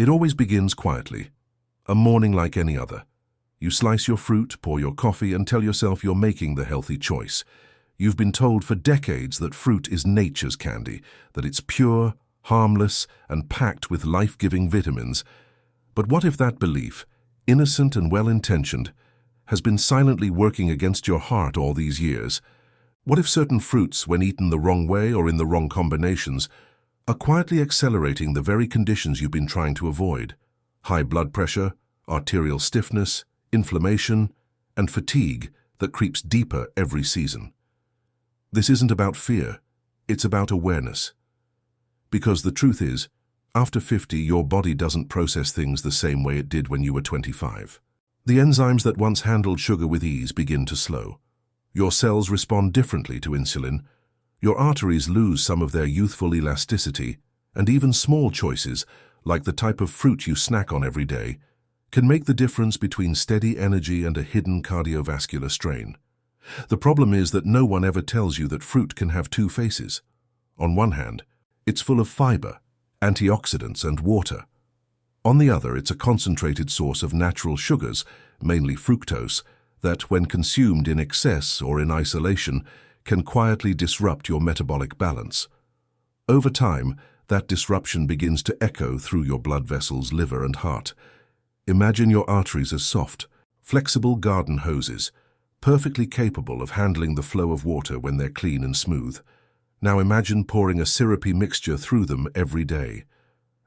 It always begins quietly, a morning like any other. You slice your fruit, pour your coffee, and tell yourself you're making the healthy choice. You've been told for decades that fruit is nature's candy, that it's pure, harmless, and packed with life-giving vitamins. But what if that belief, innocent and well-intentioned, has been silently working against your heart all these years? What if certain fruits, when eaten the wrong way or in the wrong combinations, are quietly accelerating the very conditions you've been trying to avoid? High blood pressure, arterial stiffness, inflammation, and fatigue that creeps deeper every season. This isn't about fear, it's about awareness. Because the truth is, after 50, your body doesn't process things the same way it did when you were 25. The enzymes that once handled sugar with ease begin to slow. Your cells respond differently to insulin. Your arteries lose some of their youthful elasticity, and even small choices, like the type of fruit you snack on every day, can make the difference between steady energy and a hidden cardiovascular strain. The problem is that no one ever tells you that fruit can have two faces. On one hand, it's full of fiber, antioxidants, and water. On the other, it's a concentrated source of natural sugars, mainly fructose, that, when consumed in excess or in isolation, can quietly disrupt your metabolic balance. Over time, that disruption begins to echo through your blood vessels, liver, and heart. Imagine your arteries as soft, flexible garden hoses, perfectly capable of handling the flow of water when they're clean and smooth. Now imagine pouring a syrupy mixture through them every day.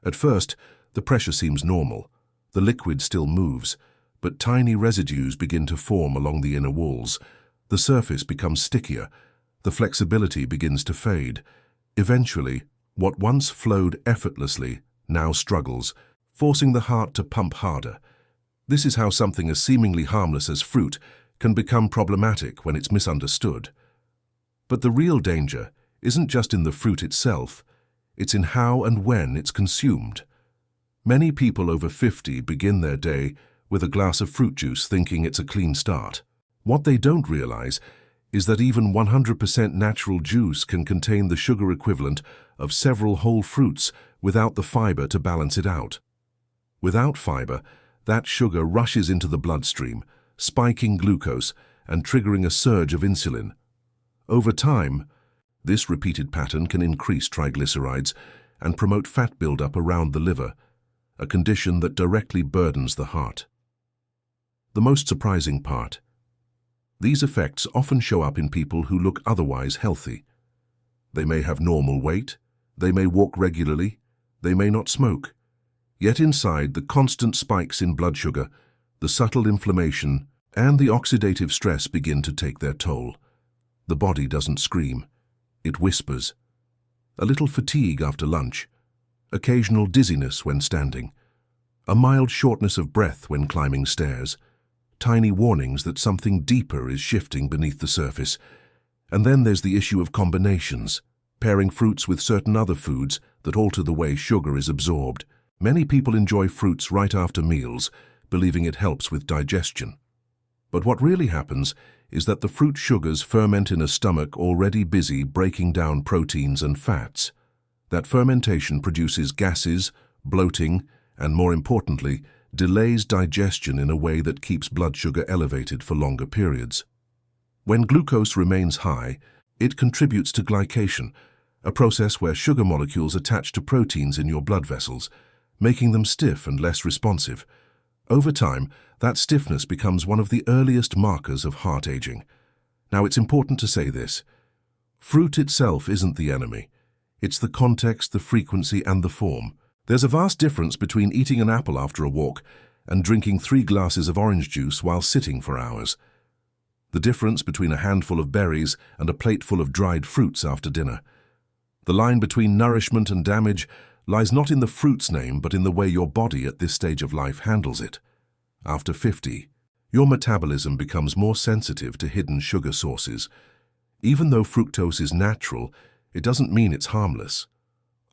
At first, the pressure seems normal. The liquid still moves, but tiny residues begin to form along the inner walls. The surface becomes stickier. The flexibility begins to fade. Eventually, what once flowed effortlessly now struggles, forcing the heart to pump harder. This is how something as seemingly harmless as fruit can become problematic when it's misunderstood. But the real danger isn't just in the fruit itself, it's in how and when it's consumed. Many people over 50 begin their day with a glass of fruit juice thinking it's a clean start. What they don't realize is that even 100% natural juice can contain the sugar equivalent of several whole fruits without the fiber to balance it out. Without fiber, that sugar rushes into the bloodstream, spiking glucose and triggering a surge of insulin. Over time, this repeated pattern can increase triglycerides and promote fat buildup around the liver, a condition that directly burdens the heart. The most surprising part: these effects often show up in people who look otherwise healthy. They may have normal weight, they may walk regularly, they may not smoke. Yet inside, the constant spikes in blood sugar, the subtle inflammation, and the oxidative stress begin to take their toll. The body doesn't scream, it whispers. A little fatigue after lunch, occasional dizziness when standing, a mild shortness of breath when climbing stairs, tiny warnings that something deeper is shifting beneath the surface. And then there's the issue of combinations, pairing fruits with certain other foods that alter the way sugar is absorbed. Many people enjoy fruits right after meals, believing it helps with digestion. But what really happens is that the fruit sugars ferment in a stomach already busy breaking down proteins and fats. That fermentation produces gases, bloating, and more importantly, delays digestion in a way that keeps blood sugar elevated for longer periods. When glucose remains high, it contributes to glycation, a process where sugar molecules attach to proteins in your blood vessels, making them stiff and less responsive. Over time, that stiffness becomes one of the earliest markers of heart aging. Now, it's important to say this: fruit itself isn't the enemy. It's the context, the frequency, and the form. There's a vast difference between eating an apple after a walk and drinking 3 glasses of orange juice while sitting for hours. The difference between a handful of berries and a plate full of dried fruits after dinner. The line between nourishment and damage lies not in the fruit's name, but in the way your body at this stage of life handles it. After 50, your metabolism becomes more sensitive to hidden sugar sources. Even though fructose is natural, it doesn't mean it's harmless.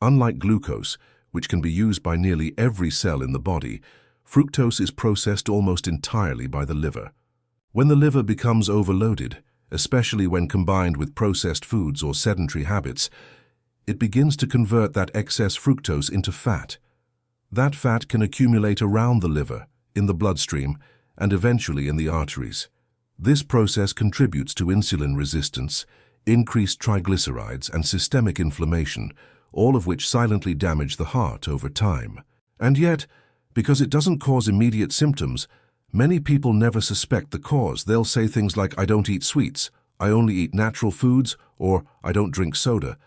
Unlike glucose, which can be used by nearly every cell in the body, fructose is processed almost entirely by the liver. When the liver becomes overloaded, especially when combined with processed foods or sedentary habits, it begins to convert that excess fructose into fat. That fat can accumulate around the liver, in the bloodstream, and eventually in the arteries. This process contributes to insulin resistance, increased triglycerides, and systemic inflammation, all of which silently damage the heart over time. And yet, because it doesn't cause immediate symptoms, many people never suspect the cause. They'll say things like, "I don't eat sweets," "I only eat natural foods," or "I don't drink soda."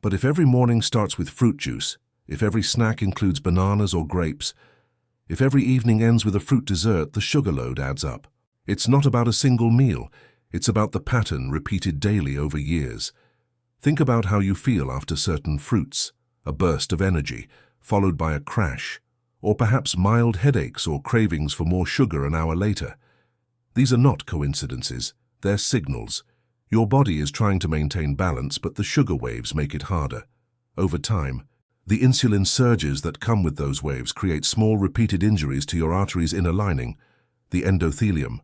But if every morning starts with fruit juice, if every snack includes bananas or grapes, if every evening ends with a fruit dessert, the sugar load adds up. It's not about a single meal. It's about the pattern repeated daily over years. Think about how you feel after certain fruits: a burst of energy, followed by a crash, or perhaps mild headaches or cravings for more sugar an hour later. These are not coincidences. They're signals. Your body is trying to maintain balance, but the sugar waves make it harder. Over time, the insulin surges that come with those waves create small repeated injuries to your artery's inner lining, the endothelium.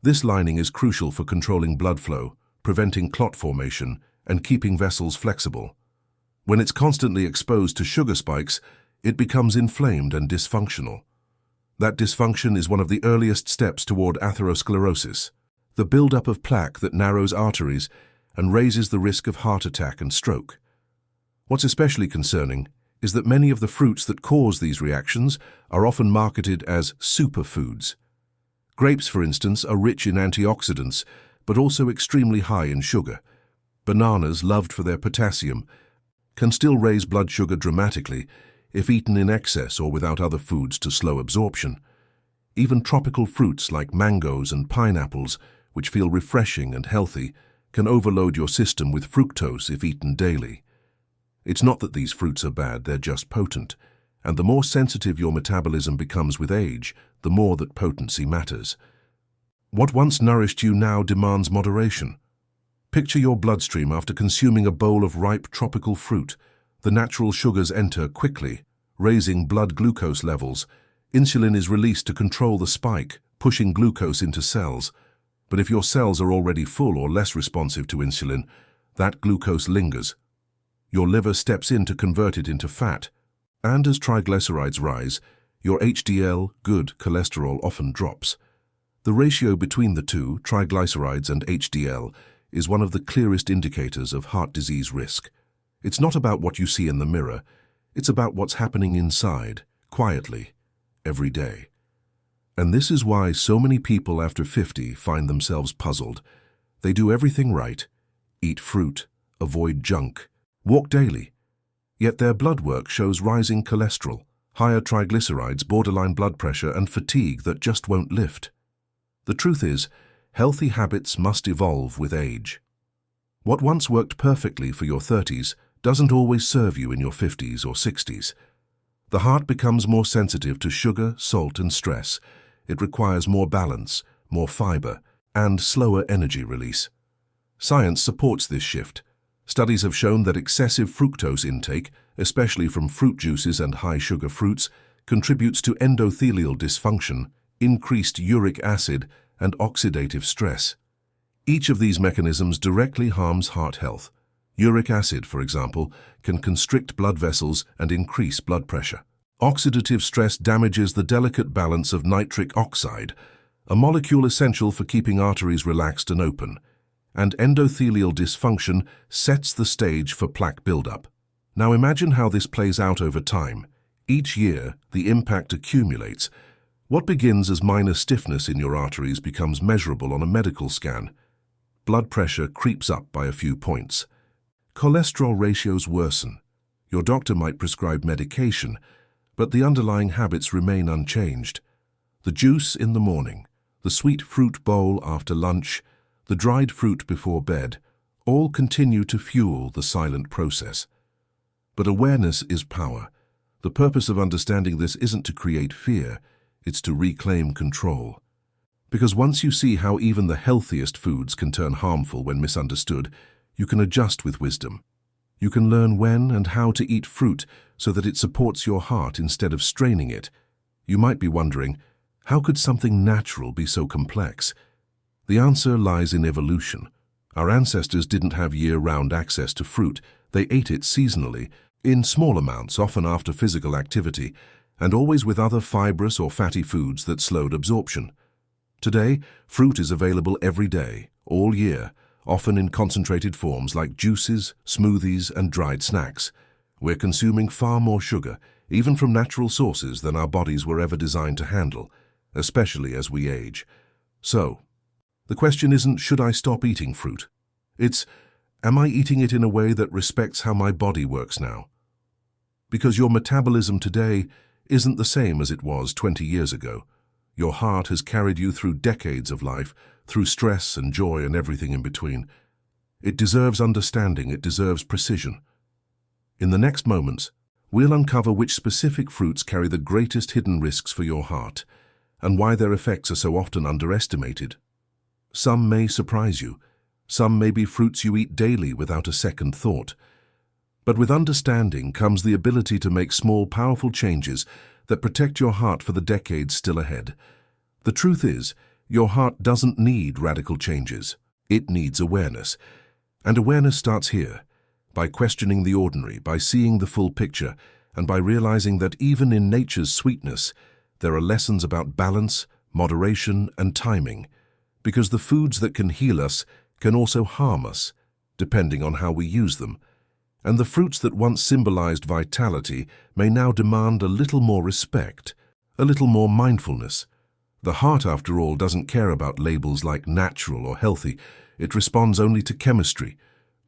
This lining is crucial for controlling blood flow, preventing clot formation, and keeping vessels flexible. When it's constantly exposed to sugar spikes, it becomes inflamed and dysfunctional. That dysfunction is one of the earliest steps toward atherosclerosis, the buildup of plaque that narrows arteries and raises the risk of heart attack and stroke. What's especially concerning is that many of the fruits that cause these reactions are often marketed as superfoods. Grapes, for instance, are rich in antioxidants, but also extremely high in sugar. Bananas, loved for their potassium, can still raise blood sugar dramatically if eaten in excess or without other foods to slow absorption. Even tropical fruits like mangoes and pineapples, which feel refreshing and healthy, can overload your system with fructose if eaten daily. It's not that these fruits are bad, they're just potent. And the more sensitive your metabolism becomes with age, the more that potency matters. What once nourished you now demands moderation. Picture your bloodstream after consuming a bowl of ripe tropical fruit. The natural sugars enter quickly, raising blood glucose levels. Insulin is released to control the spike, pushing glucose into cells. But if your cells are already full or less responsive to insulin, that glucose lingers. Your liver steps in to convert it into fat. And as triglycerides rise, your HDL, good cholesterol, often drops. The ratio between the two, triglycerides and HDL, is one of the clearest indicators of heart disease risk. It's not about what you see in the mirror. It's about what's happening inside, quietly, every day. And this is why so many people after 50 find themselves puzzled. They do everything right: eat fruit, avoid junk, walk daily. Yet their blood work shows rising cholesterol, higher triglycerides, borderline blood pressure, and fatigue that just won't lift. The truth is, healthy habits must evolve with age. What once worked perfectly for your 30s doesn't always serve you in your 50s or 60s. The heart becomes more sensitive to sugar, salt, and stress. It requires more balance, more fiber, and slower energy release. Science supports this shift. Studies have shown that excessive fructose intake, especially from fruit juices and high-sugar fruits, contributes to endothelial dysfunction, increased uric acid, and oxidative stress. Each of these mechanisms directly harms heart health. Uric acid, for example, can constrict blood vessels and increase blood pressure. Oxidative stress damages the delicate balance of nitric oxide, a molecule essential for keeping arteries relaxed and open. And endothelial dysfunction sets the stage for plaque buildup. Now imagine how this plays out over time. Each year, the impact accumulates. What begins as minor stiffness in your arteries becomes measurable on a medical scan. Blood pressure creeps up by a few points. Cholesterol ratios worsen. Your doctor might prescribe medication, but the underlying habits remain unchanged. The juice in the morning, the sweet fruit bowl after lunch, the dried fruit before bed, all continue to fuel the silent process. But awareness is power. The purpose of understanding this isn't to create fear, it's to reclaim control. Because once you see how even the healthiest foods can turn harmful when misunderstood, you can adjust with wisdom. You can learn when and how to eat fruit so that it supports your heart instead of straining it. You might be wondering, how could something natural be so complex? The answer lies in evolution. Our ancestors didn't have year-round access to fruit. They ate it seasonally, in small amounts, often after physical activity, and always with other fibrous or fatty foods that slowed absorption. Today, fruit is available every day, all year, often in concentrated forms like juices, smoothies, and dried snacks. We're consuming far more sugar, even from natural sources, than our bodies were ever designed to handle, especially as we age. So, the question isn't, should I stop eating fruit? It's, am I eating it in a way that respects how my body works now? Because your metabolism today isn't the same as it was 20 years ago. Your heart has carried you through decades of life, through stress and joy and everything in between. It deserves understanding, it deserves precision. In the next moments, we'll uncover which specific fruits carry the greatest hidden risks for your heart, and why their effects are so often underestimated. Some may surprise you. Some may be fruits you eat daily without a second thought. But with understanding comes the ability to make small, powerful changes that protect your heart for the decades still ahead. The truth is, your heart doesn't need radical changes. It needs awareness. And awareness starts here, by questioning the ordinary, by seeing the full picture, and by realizing that even in nature's sweetness, there are lessons about balance, moderation, and timing, because the foods that can heal us can also harm us, depending on how we use them. And the fruits that once symbolized vitality may now demand a little more respect, a little more mindfulness. The heart, after all, doesn't care about labels like natural or healthy. It responds only to chemistry,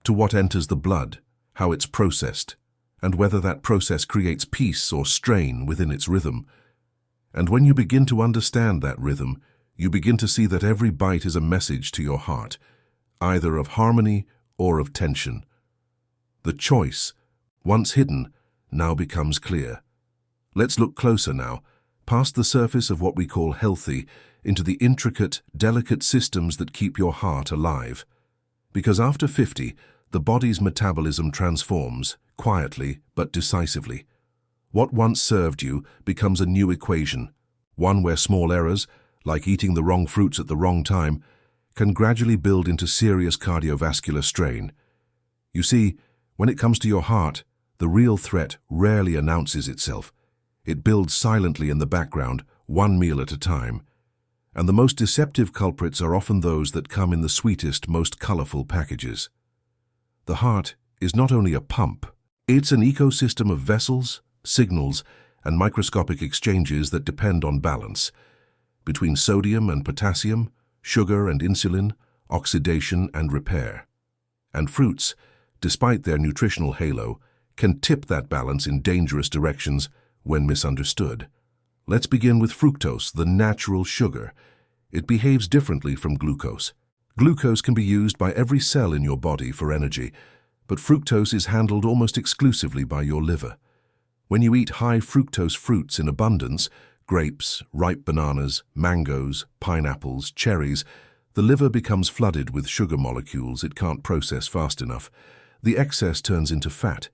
to what enters the blood, how it's processed, and whether that process creates peace or strain within its rhythm. And when you begin to understand that rhythm, you begin to see that every bite is a message to your heart, either of harmony or of tension. The choice, once hidden, now becomes clear. Let's look closer now, past the surface of what we call healthy, into the intricate, delicate systems that keep your heart alive. Because after 50, the body's metabolism transforms, quietly but decisively. What once served you becomes a new equation, one where small errors, like eating the wrong fruits at the wrong time, can gradually build into serious cardiovascular strain. You see, when it comes to your heart, the real threat rarely announces itself. It builds silently in the background, one meal at a time. And the most deceptive culprits are often those that come in the sweetest, most colorful packages. The heart is not only a pump, it's an ecosystem of vessels, signals, and microscopic exchanges that depend on balance between sodium and potassium, sugar and insulin, oxidation and repair. And fruits, despite their nutritional halo, can tip that balance in dangerous directions when misunderstood. Let's begin with fructose, the natural sugar. It behaves differently from glucose. Glucose can be used by every cell in your body for energy, but fructose is handled almost exclusively by your liver. When you eat high fructose fruits in abundance, grapes, ripe bananas, mangoes, pineapples, cherries, the liver becomes flooded with sugar molecules it can't process fast enough. The excess turns into fat.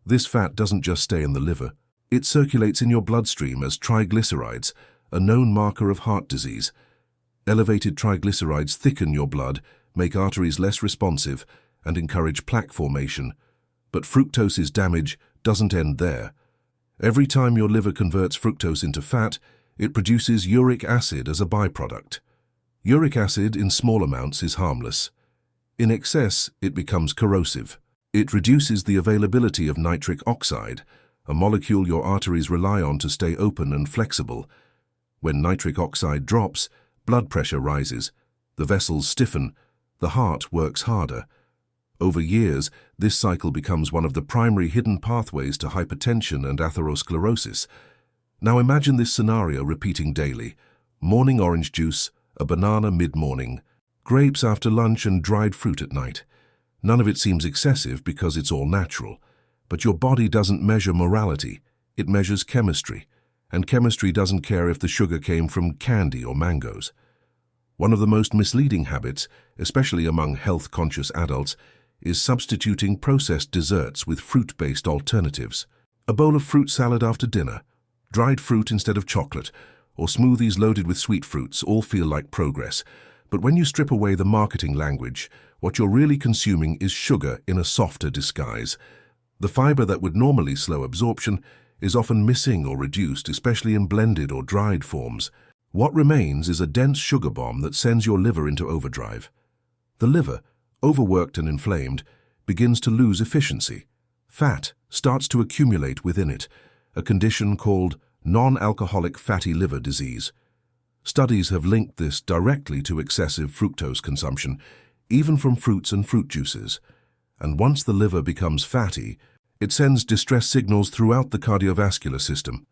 This fat doesn't just stay in the liver. It circulates in your bloodstream as triglycerides, a known marker of heart disease. Elevated triglycerides thicken your blood, make arteries less responsive, and encourage plaque formation. But fructose's damage doesn't end there. Every time your liver converts fructose into fat, it produces uric acid as a byproduct. Uric acid in small amounts is harmless. In excess, it becomes corrosive. It reduces the availability of nitric oxide, a molecule your arteries rely on to stay open and flexible. When nitric oxide drops, blood pressure rises, the vessels stiffen, the heart works harder. Over years, this cycle becomes one of the primary hidden pathways to hypertension and atherosclerosis. Now imagine this scenario repeating daily. Morning orange juice, a banana mid-morning, grapes after lunch and dried fruit at night. None of it seems excessive because it's all natural. But your body doesn't measure morality, it measures chemistry. And chemistry doesn't care if the sugar came from candy or mangoes. One of the most misleading habits, especially among health-conscious adults, is substituting processed desserts with fruit-based alternatives. A bowl of fruit salad after dinner, dried fruit instead of chocolate, or smoothies loaded with sweet fruits all feel like progress. But when you strip away the marketing language, what you're really consuming is sugar in a softer disguise. The fiber that would normally slow absorption is often missing or reduced, especially in blended or dried forms. What remains is a dense sugar bomb that sends your liver into overdrive. The liver, overworked and inflamed, begins to lose efficiency. Fat starts to accumulate within it, a condition called non-alcoholic fatty liver disease. Studies have linked this directly to excessive fructose consumption, even from fruits and fruit juices. And once the liver becomes fatty, it sends distress signals throughout the cardiovascular system.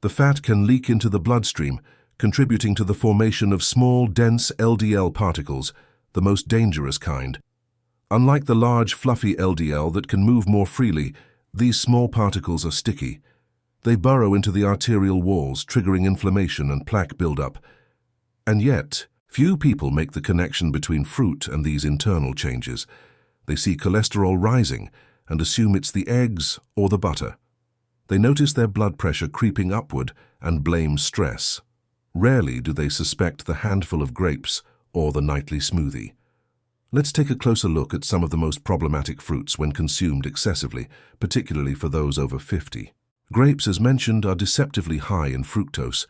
The fat can leak into the bloodstream, contributing to the formation of small, dense LDL particles, the most dangerous kind. Unlike the large, fluffy LDL that can move more freely, these small particles are sticky. They burrow into the arterial walls, triggering inflammation and plaque buildup. And yet, few people make the connection between fruit and these internal changes. They see cholesterol rising and assume it's the eggs or the butter. They notice their blood pressure creeping upward and blame stress. Rarely do they suspect the handful of grapes or the nightly smoothie. Let's take a closer look at some of the most problematic fruits when consumed excessively, particularly for those over 50. Grapes, as mentioned, are deceptively high in fructose.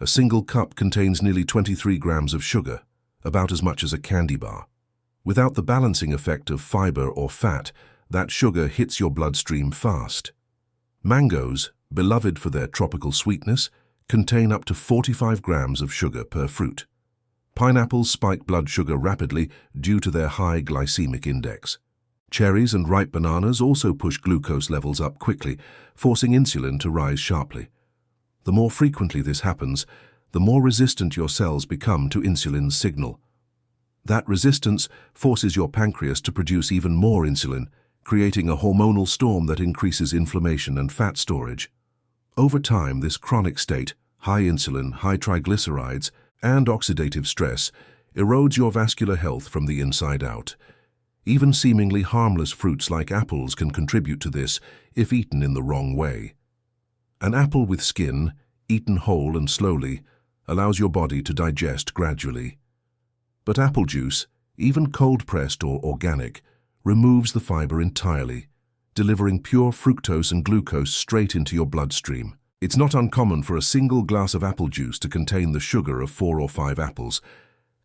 A single cup contains nearly 23 grams of sugar, about as much as a candy bar. Without the balancing effect of fiber or fat, that sugar hits your bloodstream fast. Mangoes, beloved for their tropical sweetness, contain up to 45 grams of sugar per fruit. Pineapples spike blood sugar rapidly due to their high glycemic index. Cherries and ripe bananas also push glucose levels up quickly, forcing insulin to rise sharply. The more frequently this happens, the more resistant your cells become to insulin's signal. That resistance forces your pancreas to produce even more insulin, creating a hormonal storm that increases inflammation and fat storage. Over time, this chronic state, high insulin, high triglycerides, and oxidative stress, erodes your vascular health from the inside out. Even seemingly harmless fruits like apples can contribute to this if eaten in the wrong way. An apple with skin, eaten whole and slowly, allows your body to digest gradually. But apple juice, even cold-pressed or organic, removes the fiber entirely, delivering pure fructose and glucose straight into your bloodstream. It's not uncommon for a single glass of apple juice to contain the sugar of 4 or 5 apples,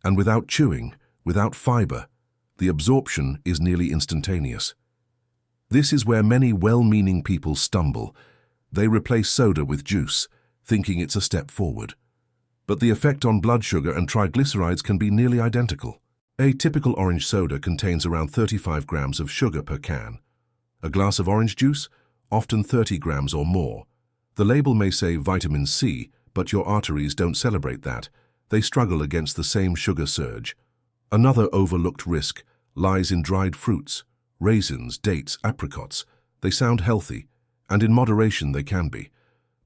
and without chewing, without fiber, the absorption is nearly instantaneous. This is where many well-meaning people stumble. They replace soda with juice, thinking it's a step forward. But the effect on blood sugar and triglycerides can be nearly identical. A typical orange soda contains around 35 grams of sugar per can. A glass of orange juice, often 30 grams or more. The label may say vitamin C, but your arteries don't celebrate that. They struggle against the same sugar surge. Another overlooked risk lies in dried fruits, raisins, dates, apricots. They sound healthy, and in moderation they can be.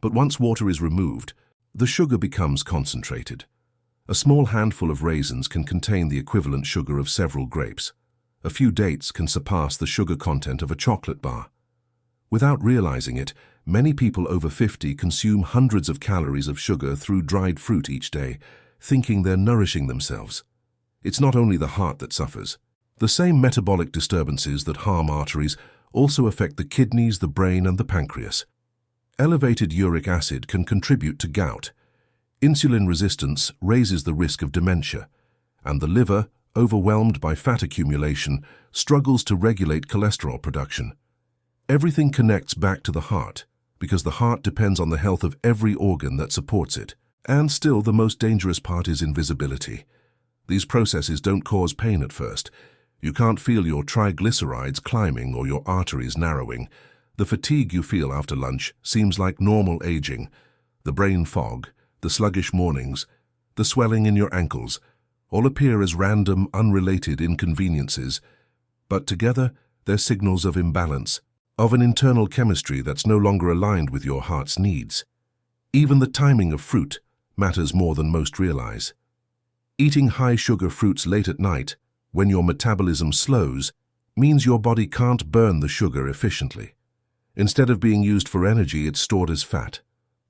But once water is removed, the sugar becomes concentrated. A small handful of raisins can contain the equivalent sugar of several grapes. A few dates can surpass the sugar content of a chocolate bar. Without realizing it, many people over 50 consume hundreds of calories of sugar through dried fruit each day, thinking they're nourishing themselves. It's not only the heart that suffers. The same metabolic disturbances that harm arteries also affect the kidneys, the brain, and the pancreas. Elevated uric acid can contribute to gout. Insulin resistance raises the risk of dementia, and the liver, overwhelmed by fat accumulation, struggles to regulate cholesterol production. Everything connects back to the heart, because the heart depends on the health of every organ that supports it. And still, the most dangerous part is invisibility. These processes don't cause pain at first. You can't feel your triglycerides climbing or your arteries narrowing. The fatigue you feel after lunch seems like normal aging. The brain fog, the sluggish mornings, the swelling in your ankles, all appear as random, unrelated inconveniences. But together, they're signals of imbalance, of an internal chemistry that's no longer aligned with your heart's needs. Even the timing of fruit matters more than most realize. Eating high-sugar fruits late at night, when your metabolism slows, means your body can't burn the sugar efficiently. Instead of being used for energy, it's stored as fat.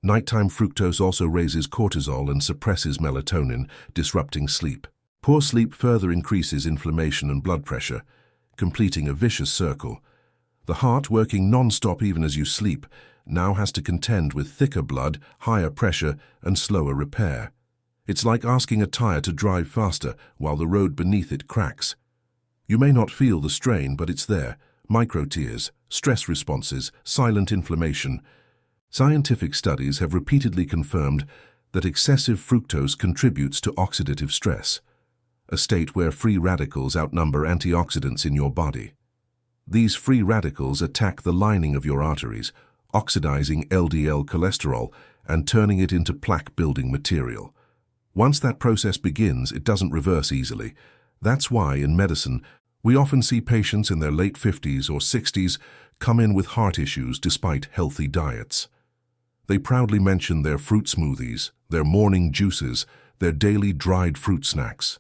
Nighttime fructose also raises cortisol and suppresses melatonin, disrupting sleep. Poor sleep further increases inflammation and blood pressure, completing a vicious circle. The heart, working non-stop even as you sleep, now has to contend with thicker blood, higher pressure, and slower repair. It's like asking a tire to drive faster while the road beneath it cracks. You may not feel the strain, but it's there. Micro-tears, stress responses, silent inflammation. Scientific studies have repeatedly confirmed that excessive fructose contributes to oxidative stress, a state where free radicals outnumber antioxidants in your body. These free radicals attack the lining of your arteries, oxidizing LDL cholesterol and turning it into plaque-building material. Once that process begins, it doesn't reverse easily. That's why, in medicine, we often see patients in their late 50s or 60s come in with heart issues despite healthy diets. They proudly mention their fruit smoothies, their morning juices, their daily dried fruit snacks.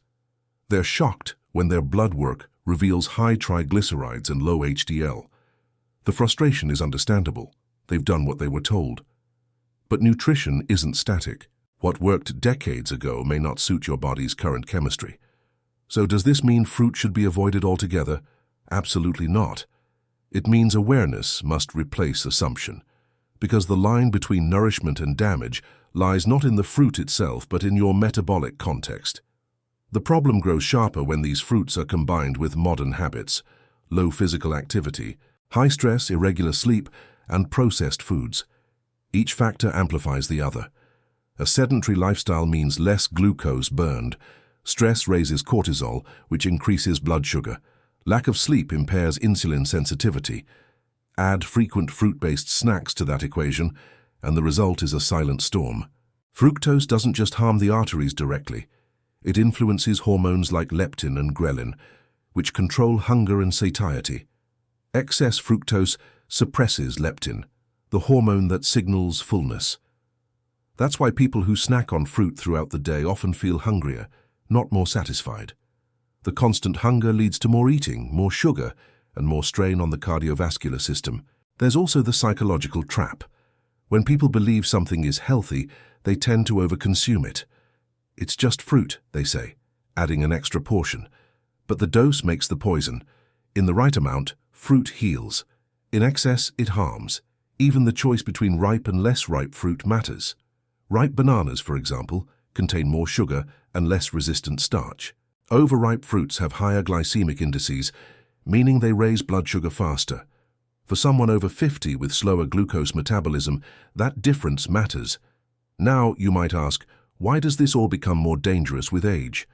They're shocked when their blood work reveals high triglycerides and low HDL. The frustration is understandable. They've done what they were told. But nutrition isn't static. What worked decades ago may not suit your body's current chemistry. So does this mean fruit should be avoided altogether? Absolutely not. It means awareness must replace assumption, because the line between nourishment and damage lies not in the fruit itself but in your metabolic context. The problem grows sharper when these fruits are combined with modern habits, low physical activity, high stress, irregular sleep, and processed foods. Each factor amplifies the other. A sedentary lifestyle means less glucose burned. Stress raises cortisol, which increases blood sugar. Lack of sleep impairs insulin sensitivity. Add frequent fruit-based snacks to that equation, and the result is a silent storm. Fructose doesn't just harm the arteries directly. It influences hormones like leptin and ghrelin, which control hunger and satiety. Excess fructose suppresses leptin, the hormone that signals fullness. That's why people who snack on fruit throughout the day often feel hungrier, not more satisfied. The constant hunger leads to more eating, more sugar, and more strain on the cardiovascular system. There's also the psychological trap. When people believe something is healthy, they tend to overconsume it. It's just fruit, they say, adding an extra portion. But the dose makes the poison. In the right amount, fruit heals. In excess, it harms. Even the choice between ripe and less ripe fruit matters. Ripe bananas, for example, contain more sugar and less resistant starch. Overripe fruits have higher glycemic indices, meaning they raise blood sugar faster. For someone over 50 with slower glucose metabolism, that difference matters. Now, you might ask, why does this all become more dangerous with age?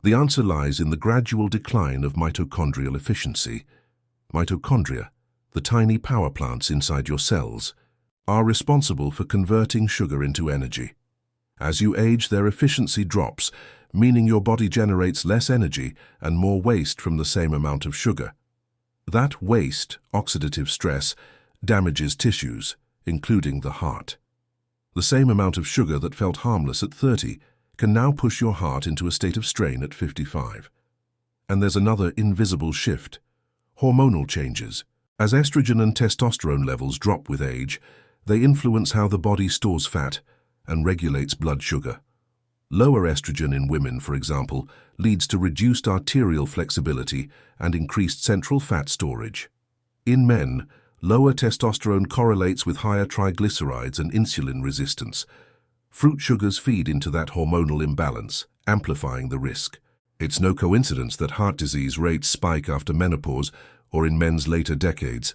The answer lies in the gradual decline of mitochondrial efficiency. Mitochondria, the tiny power plants inside your cells, are responsible for converting sugar into energy. As you age, their efficiency drops, meaning your body generates less energy and more waste from the same amount of sugar. That waste, oxidative stress, damages tissues, including the heart. The same amount of sugar that felt harmless at 30 can now push your heart into a state of strain at 55. And there's another invisible shift: hormonal changes. As estrogen and testosterone levels drop with age, they influence how the body stores fat and regulates blood sugar. Lower estrogen in women, for example, leads to reduced arterial flexibility and increased central fat storage. In men, lower testosterone correlates with higher triglycerides and insulin resistance. Fruit sugars feed into that hormonal imbalance, amplifying the risk. It's no coincidence that heart disease rates spike after menopause or in men's later decades.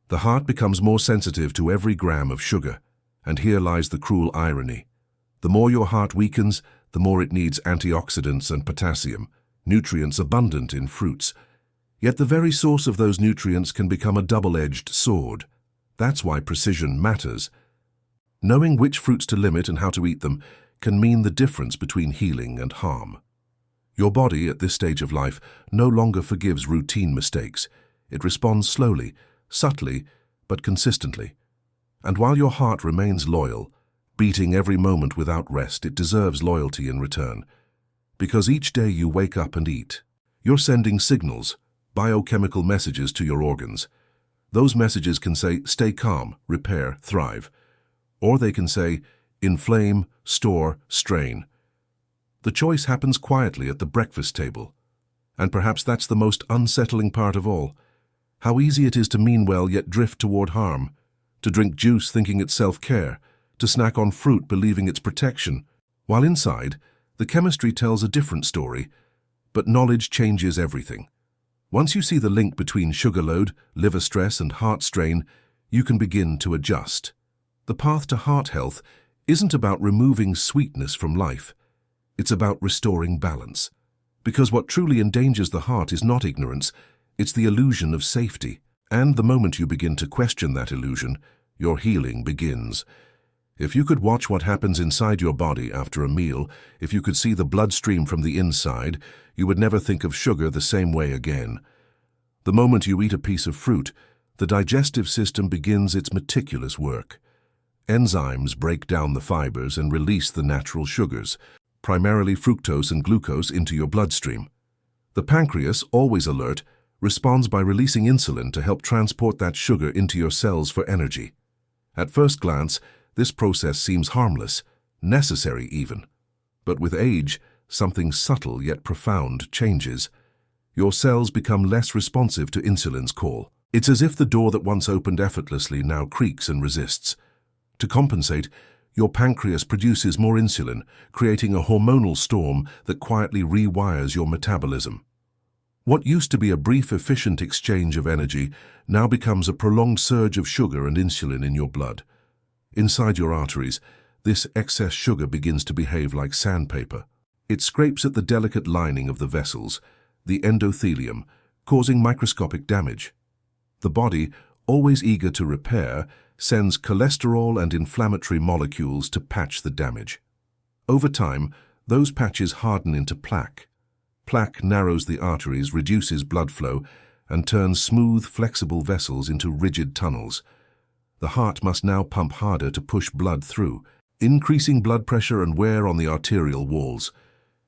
The heart becomes more sensitive to every gram of sugar, and here lies the cruel irony. The more your heart weakens, the more it needs antioxidants and potassium, nutrients abundant in fruits. Yet the very source of those nutrients can become a double-edged sword. That's why precision matters. Knowing which fruits to limit and how to eat them can mean the difference between healing and harm. Your body, at this stage of life, no longer forgives routine mistakes. It responds slowly, subtly, but consistently. And while your heart remains loyal, beating every moment without rest, it deserves loyalty in return. Because each day you wake up and eat, you're sending signals, biochemical messages to your organs. Those messages can say, stay calm, repair, thrive. Or they can say, inflame, store, strain. The choice happens quietly at the breakfast table. And perhaps that's the most unsettling part of all. How easy it is to mean well yet drift toward harm, to drink juice thinking it's self-care, to snack on fruit believing it's protection, while inside, the chemistry tells a different story, but knowledge changes everything. Once you see the link between sugar load, liver stress, and heart strain, you can begin to adjust. The path to heart health isn't about removing sweetness from life. It's about restoring balance. Because what truly endangers the heart is not ignorance, it's the illusion of safety. And the moment you begin to question that illusion, your healing begins. If you could watch what happens inside your body after a meal, if you could see the bloodstream from the inside, you would never think of sugar the same way again. The moment you eat a piece of fruit, the digestive system begins its meticulous work. Enzymes break down the fibers and release the natural sugars, primarily fructose and glucose, into your bloodstream. The pancreas, always alert, responds by releasing insulin to help transport that sugar into your cells for energy. At first glance, this process seems harmless, necessary even. But with age, something subtle yet profound changes. Your cells become less responsive to insulin's call. It's as if the door that once opened effortlessly now creaks and resists. To compensate, your pancreas produces more insulin, creating a hormonal storm that quietly rewires your metabolism. What used to be a brief, efficient exchange of energy now becomes a prolonged surge of sugar and insulin in your blood. Inside your arteries, this excess sugar begins to behave like sandpaper. It scrapes at the delicate lining of the vessels, the endothelium, causing microscopic damage. The body, always eager to repair, sends cholesterol and inflammatory molecules to patch the damage. Over time, those patches harden into plaque. Plaque narrows the arteries, reduces blood flow, and turns smooth, flexible vessels into rigid tunnels. The heart must now pump harder to push blood through, increasing blood pressure and wear on the arterial walls.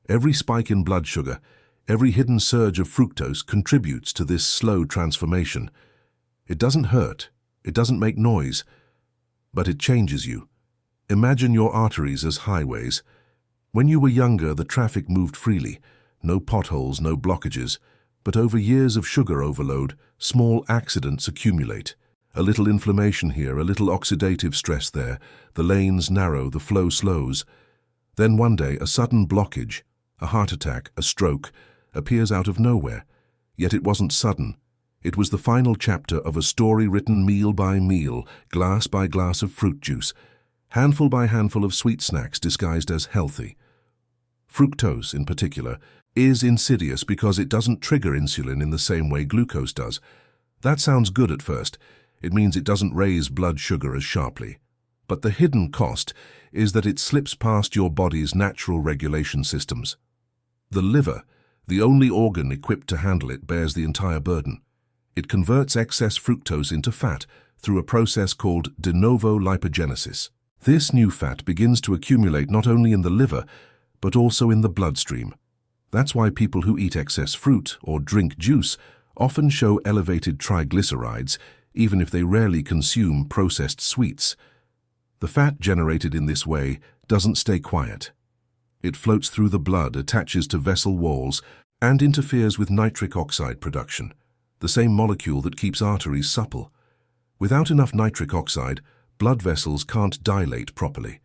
Every spike in blood sugar, every hidden surge of fructose contributes to this slow transformation. It doesn't hurt, it doesn't make noise, but it changes you. Imagine your arteries as highways. When you were younger, the traffic moved freely. No potholes, no blockages. But over years of sugar overload, small accidents accumulate. A little inflammation here, a little oxidative stress there. The lanes narrow, the flow slows. Then one day, a sudden blockage, a heart attack, a stroke, appears out of nowhere. Yet it wasn't sudden. It was the final chapter of a story written meal by meal, glass by glass of fruit juice, handful by handful of sweet snacks disguised as healthy. Fructose, in particular, is insidious because it doesn't trigger insulin in the same way glucose does. That sounds good at first. It means it doesn't raise blood sugar as sharply. But the hidden cost is that it slips past your body's natural regulation systems. The liver, the only organ equipped to handle it, bears the entire burden. It converts excess fructose into fat through a process called de novo lipogenesis. This new fat begins to accumulate not only in the liver, but also in the bloodstream. That's why people who eat excess fruit or drink juice often show elevated triglycerides, even if they rarely consume processed sweets. The fat generated in this way doesn't stay quiet. It floats through the blood, attaches to vessel walls, and interferes with nitric oxide production, the same molecule that keeps arteries supple. Without enough nitric oxide, blood vessels can't dilate properly.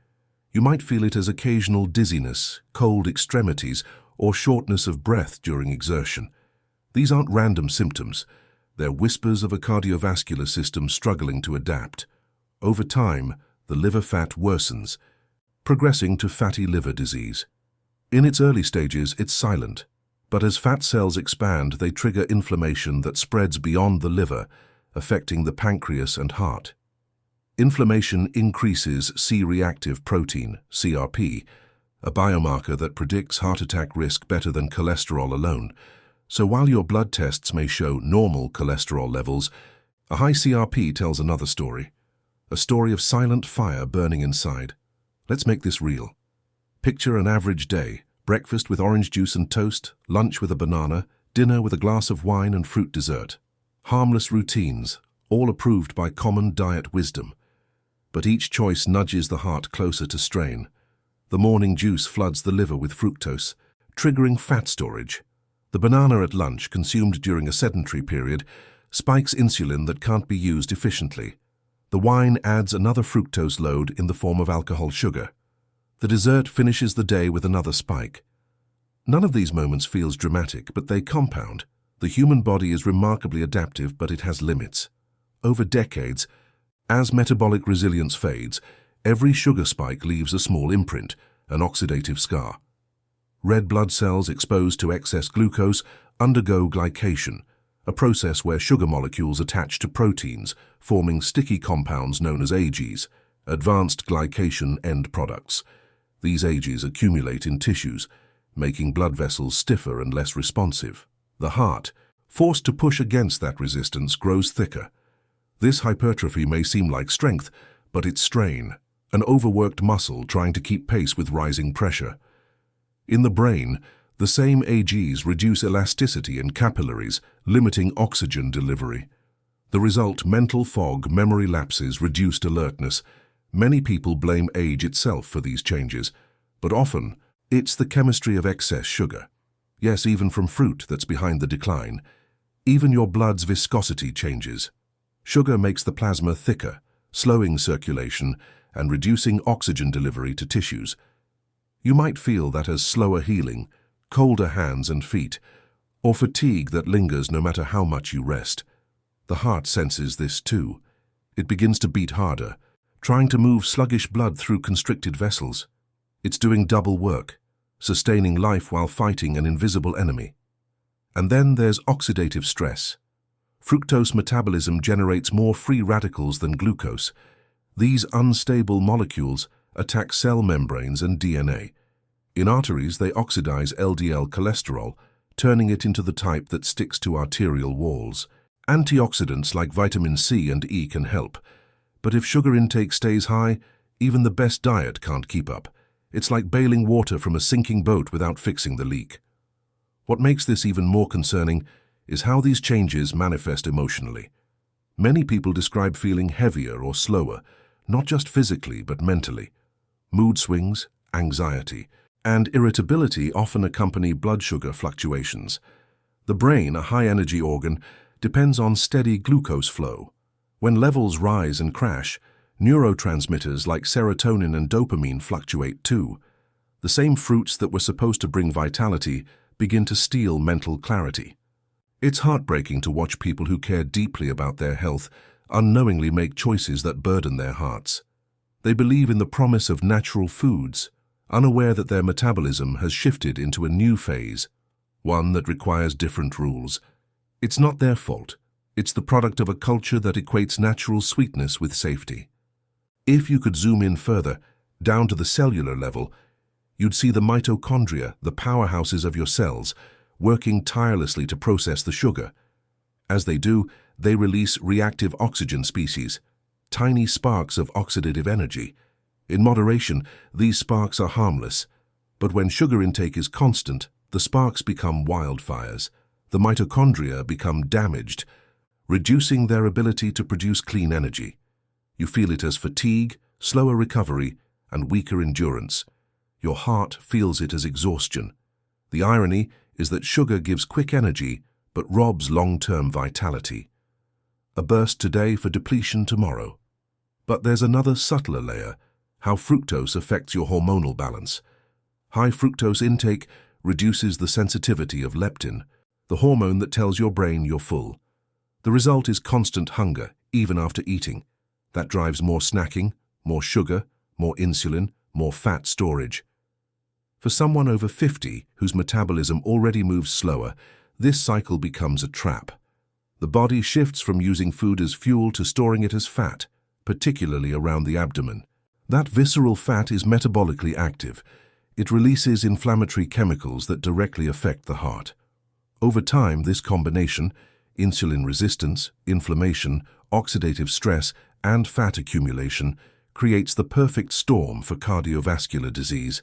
You might feel it as occasional dizziness, cold extremities, or shortness of breath during exertion. These aren't random symptoms. They're whispers of a cardiovascular system struggling to adapt. Over time, the liver fat worsens, progressing to fatty liver disease. In its early stages, it's silent. But as fat cells expand, they trigger inflammation that spreads beyond the liver, affecting the pancreas and heart. Inflammation increases C-reactive protein, CRP, a biomarker that predicts heart attack risk better than cholesterol alone. So while your blood tests may show normal cholesterol levels, a high CRP tells another story. A story of silent fire burning inside. Let's make this real. Picture an average day. Breakfast with orange juice and toast, lunch with a banana, dinner with a glass of wine and fruit dessert. Harmless routines, all approved by common diet wisdom. But each choice nudges the heart closer to strain. The morning juice floods the liver with fructose, triggering fat storage. The banana at lunch, consumed during a sedentary period, spikes insulin that can't be used efficiently. The wine adds another fructose load in the form of alcohol sugar. The dessert finishes the day with another spike. None of these moments feels dramatic, but they compound. The human body is remarkably adaptive, but it has limits. Over decades, as metabolic resilience fades, every sugar spike leaves a small imprint, an oxidative scar. Red blood cells exposed to excess glucose undergo glycation, a process where sugar molecules attach to proteins, forming sticky compounds known as AGEs, advanced glycation end products. These AGEs accumulate in tissues, making blood vessels stiffer and less responsive. The heart, forced to push against that resistance, grows thicker. This hypertrophy may seem like strength, but it's strain, an overworked muscle trying to keep pace with rising pressure. In the brain, the same AGEs reduce elasticity in capillaries, limiting oxygen delivery. The result: mental fog, memory lapses, reduced alertness. Many people blame age itself for these changes, but often it's the chemistry of excess sugar. Yes, even from fruit that's behind the decline. Even your blood's viscosity changes. Sugar makes the plasma thicker, slowing circulation and reducing oxygen delivery to tissues. You might feel that as slower healing, colder hands and feet, or fatigue that lingers no matter how much you rest. The heart senses this too. It begins to beat harder, trying to move sluggish blood through constricted vessels. It's doing double work, sustaining life while fighting an invisible enemy. And then there's oxidative stress. Fructose metabolism generates more free radicals than glucose. These unstable molecules attack cell membranes and DNA. In arteries, they oxidize LDL cholesterol, turning it into the type that sticks to arterial walls. Antioxidants like vitamin C and E can help, but if sugar intake stays high, even the best diet can't keep up. It's like bailing water from a sinking boat without fixing the leak. What makes this even more concerning is how these changes manifest emotionally. Many people describe feeling heavier or slower, not just physically but mentally. Mood swings, anxiety, and irritability often accompany blood sugar fluctuations. The brain, a high-energy organ, depends on steady glucose flow. When levels rise and crash, neurotransmitters like serotonin and dopamine fluctuate too. The same fruits that were supposed to bring vitality begin to steal mental clarity. It's heartbreaking to watch people who care deeply about their health unknowingly make choices that burden their hearts. They believe in the promise of natural foods, unaware that their metabolism has shifted into a new phase, one that requires different rules. It's not their fault. It's the product of a culture that equates natural sweetness with safety. If you could zoom in further, down to the cellular level, you'd see the mitochondria, the powerhouses of your cells, working tirelessly to process the sugar. As they do, they release reactive oxygen species, tiny sparks of oxidative energy. In moderation, these sparks are harmless, but when sugar intake is constant, the sparks become wildfires. The mitochondria become damaged, reducing their ability to produce clean energy. You feel it as fatigue, slower recovery, and weaker endurance. Your heart feels it as exhaustion. The irony is that sugar gives quick energy, but robs long-term vitality. A burst today for depletion tomorrow. But there's another subtler layer: how fructose affects your hormonal balance. High fructose intake reduces the sensitivity of leptin, the hormone that tells your brain you're full. The result is constant hunger, even after eating. That drives more snacking, more sugar, more insulin, more fat storage. For someone over 50 whose metabolism already moves slower, this cycle becomes a trap. The body shifts from using food as fuel to storing it as fat, particularly around the abdomen. That visceral fat is metabolically active. It releases inflammatory chemicals that directly affect the heart. Over time, this combination, insulin resistance, inflammation, oxidative stress, and fat accumulation, creates the perfect storm for cardiovascular disease.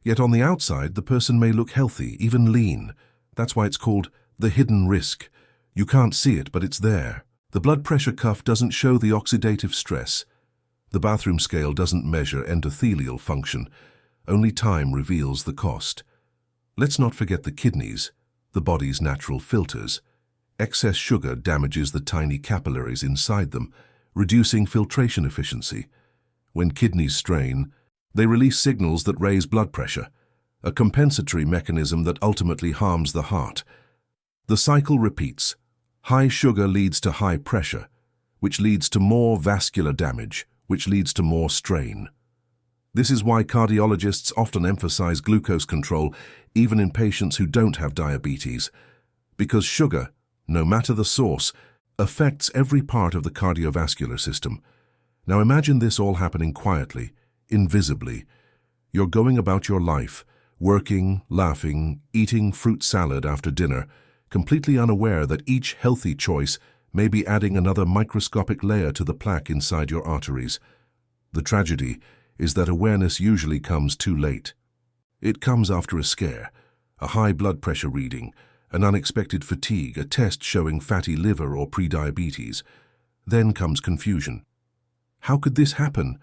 Yet on the outside, the person may look healthy, even lean. That's why it's called the hidden risk. You can't see it, but it's there. The blood pressure cuff doesn't show the oxidative stress. The bathroom scale doesn't measure endothelial function. Only time reveals the cost. Let's not forget the kidneys, the body's natural filters. Excess sugar damages the tiny capillaries inside them, reducing filtration efficiency. When kidneys strain, they release signals that raise blood pressure, a compensatory mechanism that ultimately harms the heart. The cycle repeats. High sugar leads to high pressure, which leads to more vascular damage, which leads to more strain. This is why cardiologists often emphasize glucose control even in patients who don't have diabetes, because sugar, no matter the source, affects every part of the cardiovascular system. Now imagine this all happening quietly, invisibly. You're going about your life, working, laughing, eating fruit salad after dinner, completely unaware that each healthy choice may be adding another microscopic layer to the plaque inside your arteries. The tragedy is that awareness usually comes too late. It comes after a scare, a high blood pressure reading, an unexpected fatigue, a test showing fatty liver or prediabetes. Then comes confusion. How could this happen?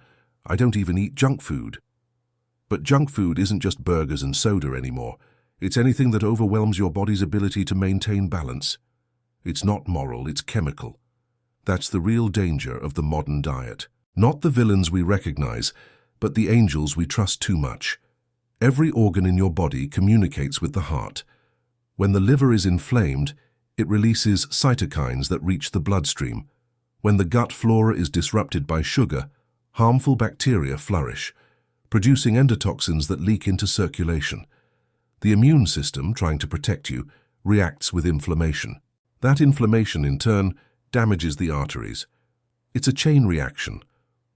I don't even eat junk food. But junk food isn't just burgers and soda anymore. It's anything that overwhelms your body's ability to maintain balance. It's not moral, it's chemical. That's the real danger of the modern diet. Not the villains we recognize, but the angels we trust too much. Every organ in your body communicates with the heart. When the liver is inflamed, it releases cytokines that reach the bloodstream. When the gut flora is disrupted by sugar, harmful bacteria flourish, producing endotoxins that leak into circulation. The immune system, trying to protect you, reacts with inflammation. That inflammation, in turn, damages the arteries. It's a chain reaction,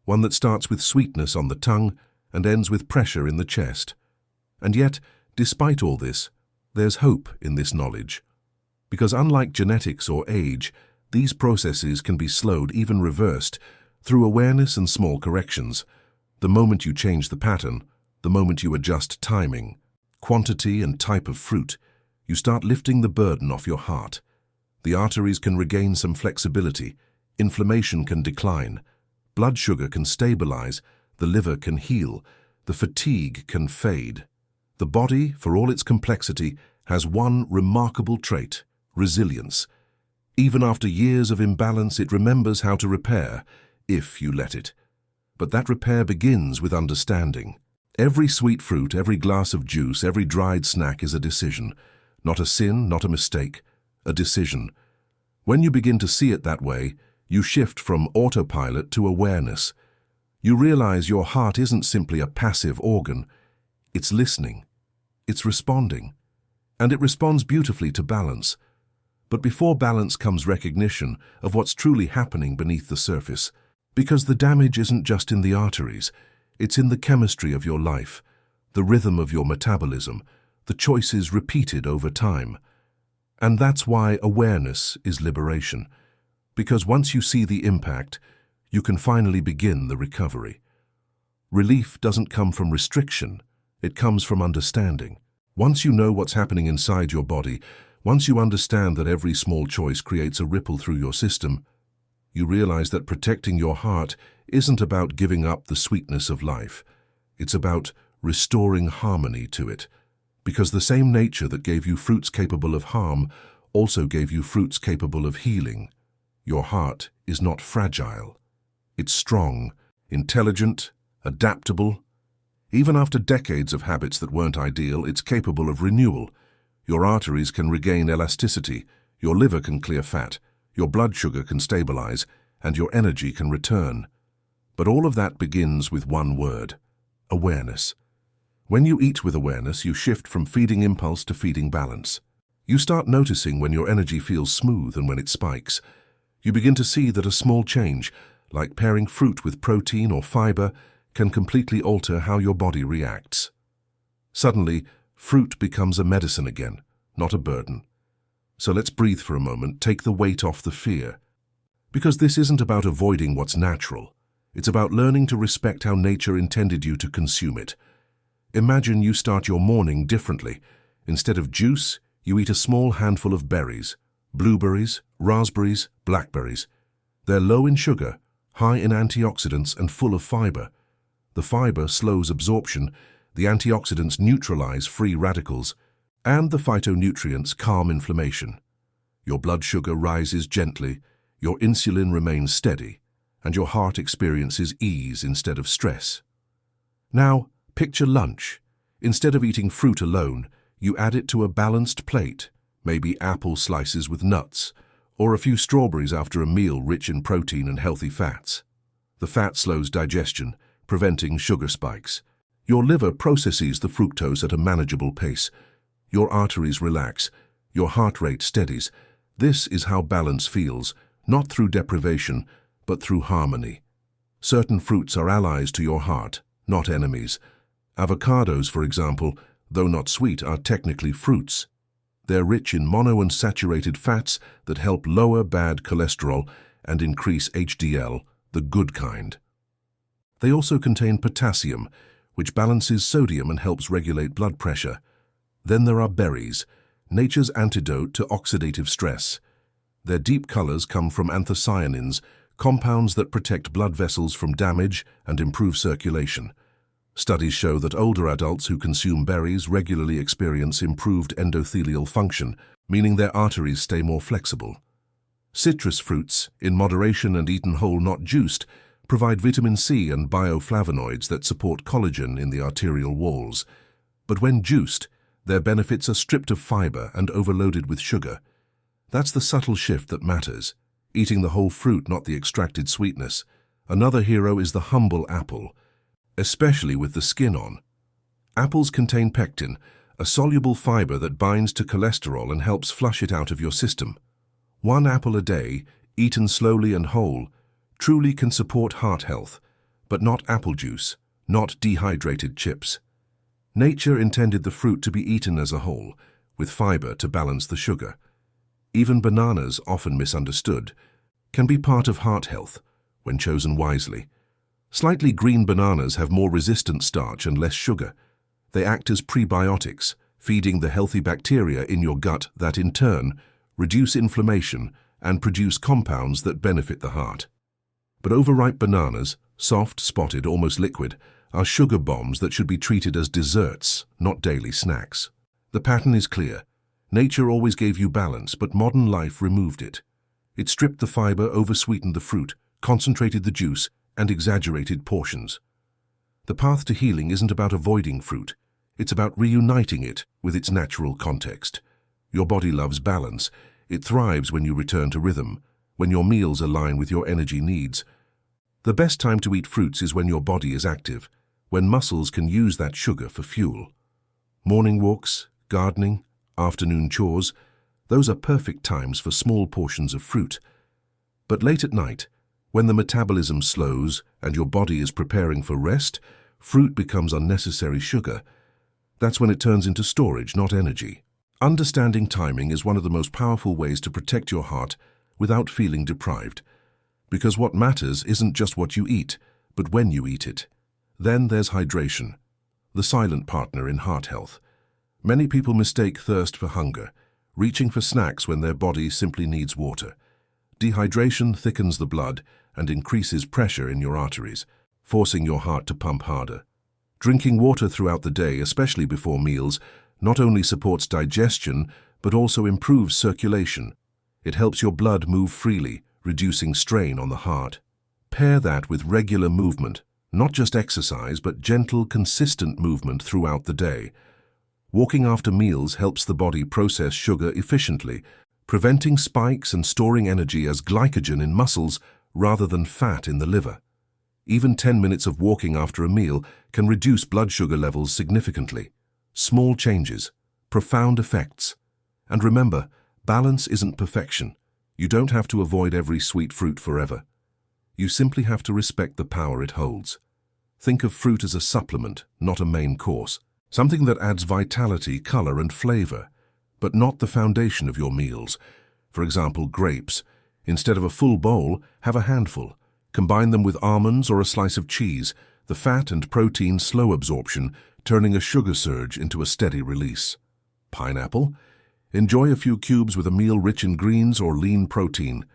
one that starts with sweetness on the tongue and ends with pressure in the chest. And yet, despite all this, there's hope in this knowledge. Because unlike genetics or age, these processes can be slowed, even reversed, through awareness and small corrections. The moment you change the pattern, the moment you adjust timing, quantity and type of fruit, you start lifting the burden off your heart. The arteries can regain some flexibility, inflammation can decline, blood sugar can stabilize, the liver can heal, the fatigue can fade. The body, for all its complexity, has one remarkable trait: resilience. Even after years of imbalance, it remembers how to repair, if you let it. But that repair begins with understanding. Every sweet fruit, every glass of juice, every dried snack is a decision. Not a sin, not a mistake, a decision. When you begin to see it that way, you shift from autopilot to awareness. You realize your heart isn't simply a passive organ. It's listening. It's responding. And it responds beautifully to balance. But before balance comes recognition of what's truly happening beneath the surface. Because the damage isn't just in the arteries, it's in the chemistry of your life, the rhythm of your metabolism, the choices repeated over time. And that's why awareness is liberation. Because once you see the impact, you can finally begin the recovery. Relief doesn't come from restriction, it comes from understanding. Once you know what's happening inside your body, once you understand that every small choice creates a ripple through your system, you realize that protecting your heart isn't about giving up the sweetness of life. It's about restoring harmony to it. Because the same nature that gave you fruits capable of harm also gave you fruits capable of healing. Your heart is not fragile. It's strong, intelligent, adaptable. Even after decades of habits that weren't ideal, it's capable of renewal. Your arteries can regain elasticity, your liver can clear fat, your blood sugar can stabilize, and your energy can return. But all of that begins with one word: awareness. When you eat with awareness, you shift from feeding impulse to feeding balance. You start noticing when your energy feels smooth and when it spikes. You begin to see that a small change, like pairing fruit with protein or fiber, can completely alter how your body reacts. Suddenly, fruit becomes a medicine again, not a burden. So let's breathe for a moment, take the weight off the fear. Because this isn't about avoiding what's natural. It's about learning to respect how nature intended you to consume it. Imagine you start your morning differently. Instead of juice, you eat a small handful of berries, blueberries, raspberries, blackberries. They're low in sugar, high in antioxidants, and full of fiber. The fiber slows absorption, the antioxidants neutralize free radicals, and the phytonutrients calm inflammation. Your blood sugar rises gently, your insulin remains steady, and your heart experiences ease instead of stress. Now, picture lunch. Instead of eating fruit alone, you add it to a balanced plate, maybe apple slices with nuts, or a few strawberries after a meal rich in protein and healthy fats. The fat slows digestion, preventing sugar spikes. Your liver processes the fructose at a manageable pace. Your arteries relax. Your heart rate steadies. This is how balance feels, not through deprivation, but through harmony. Certain fruits are allies to your heart, not enemies. Avocados, for example, though not sweet, are technically fruits. They're rich in monounsaturated fats that help lower bad cholesterol and increase HDL, the good kind. They also contain potassium, which balances sodium and helps regulate blood pressure. Then there are berries, nature's antidote to oxidative stress. Their deep colors come from anthocyanins, compounds that protect blood vessels from damage and improve circulation. Studies show that older adults who consume berries regularly experience improved endothelial function, meaning their arteries stay more flexible. Citrus fruits, in moderation and eaten whole not juiced, provide vitamin C and bioflavonoids that support collagen in the arterial walls. But when juiced, their benefits are stripped of fiber and overloaded with sugar. That's the subtle shift that matters, eating the whole fruit, not the extracted sweetness. Another hero is the humble apple, especially with the skin on. Apples contain pectin, a soluble fiber that binds to cholesterol and helps flush it out of your system. One apple a day, eaten slowly and whole, truly can support heart health, but not apple juice, not dehydrated chips. Nature intended the fruit to be eaten as a whole, with fiber to balance the sugar. Even bananas, often misunderstood, can be part of heart health when chosen wisely. Slightly green bananas have more resistant starch and less sugar. They act as prebiotics, feeding the healthy bacteria in your gut that, in turn, reduce inflammation and produce compounds that benefit the heart. But overripe bananas, soft, spotted, almost liquid, are sugar bombs that should be treated as desserts, not daily snacks. The pattern is clear. Nature always gave you balance, but modern life removed it. It stripped the fiber, oversweetened the fruit, concentrated the juice, and exaggerated portions. The path to healing isn't about avoiding fruit. It's about reuniting it with its natural context. Your body loves balance. It thrives when you return to rhythm, when your meals align with your energy needs. The best time to eat fruits is when your body is active, when muscles can use that sugar for fuel. Morning walks, gardening, afternoon chores, those are perfect times for small portions of fruit. But late at night, when the metabolism slows and your body is preparing for rest, fruit becomes unnecessary sugar. That's when it turns into storage, not energy. Understanding timing is one of the most powerful ways to protect your heart without feeling deprived. Because what matters isn't just what you eat, but when you eat it. Then there's hydration, the silent partner in heart health. Many people mistake thirst for hunger, reaching for snacks when their body simply needs water. Dehydration thickens the blood and increases pressure in your arteries, forcing your heart to pump harder. Drinking water throughout the day, especially before meals, not only supports digestion, but also improves circulation. It helps your blood move freely, reducing strain on the heart. Pair that with regular movement, not just exercise, but gentle, consistent movement throughout the day. Walking after meals helps the body process sugar efficiently, preventing spikes and storing energy as glycogen in muscles rather than fat in the liver. Even 10 minutes of walking after a meal can reduce blood sugar levels significantly. Small changes, profound effects. And remember, balance isn't perfection. You don't have to avoid every sweet fruit forever. You simply have to respect the power it holds. Think of fruit as a supplement, not a main course. Something that adds vitality, color, and flavor, but not the foundation of your meals. For example, grapes. Instead of a full bowl, have a handful. Combine them with almonds or a slice of cheese. The fat and protein slow absorption, turning a sugar surge into a steady release. Pineapple. Enjoy a few cubes with a meal rich in greens or lean protein.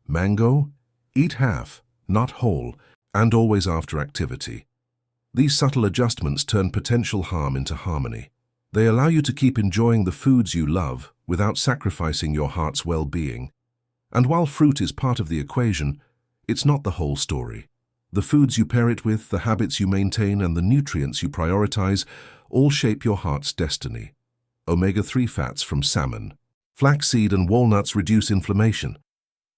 Mango. Eat half, not whole, and always after activity. These subtle adjustments turn potential harm into harmony. They allow you to keep enjoying the foods you love without sacrificing your heart's well-being. And while fruit is part of the equation, It's not the whole story. The foods you pair it with, the habits you maintain, and the nutrients you prioritize all shape your heart's destiny. Omega-3 fats from salmon. Flaxseed and walnuts reduce inflammation.